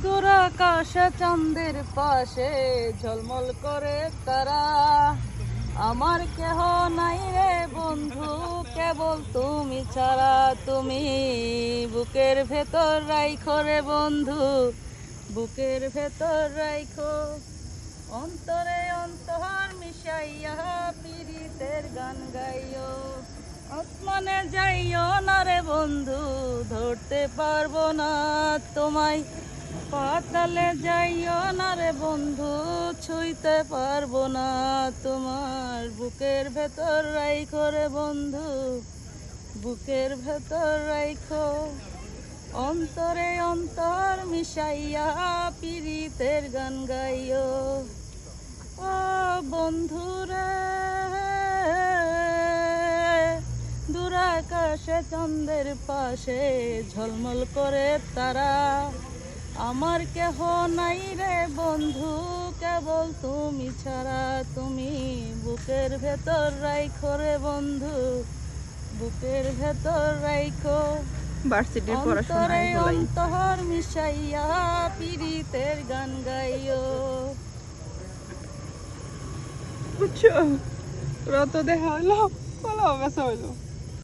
দূর আকাশে চাঁদের পাশে ঝলমল করে তারা, আমার কেহ নাই রে বন্ধু কেবল তুমি ছাড়া। তুমি বুকের ভেতর রাইখো রে বন্ধু, বুকের ভেতর রাইখো। অন্তরে অন্তর মিশাইয়া পীড়িতের গান গাইও। আসমানে যাইও না রে বন্ধু, ধরতে পারবো না তোমায়। পাতালে যাইও না রে বন্ধু, ছুঁইতে পারবো না তোমার। বুকের ভেতর রাইখো রে বন্ধু, বুকের ভেতর রাইখো। অন্তরে অন্তর মিশাইয়া পীড়িতের গান গাইও। ও বন্ধুরে, দূর আকাশে চাঁদের পাশে ঝলমল করে তারা, আমার কেহ নাই রে বন্ধু কেবল তুমি ছাড়া। তুমি বুকের ভেতর রাইখো রে বন্ধু, বুকের ভেতর রাইখো। ভার্সিটির পড়াশোনায় অন্তরে অন্তর মিশাইয়া পীড়িতের গান গাইও। বুঝছো, রত দেখা হইলো, ভালো হইলো।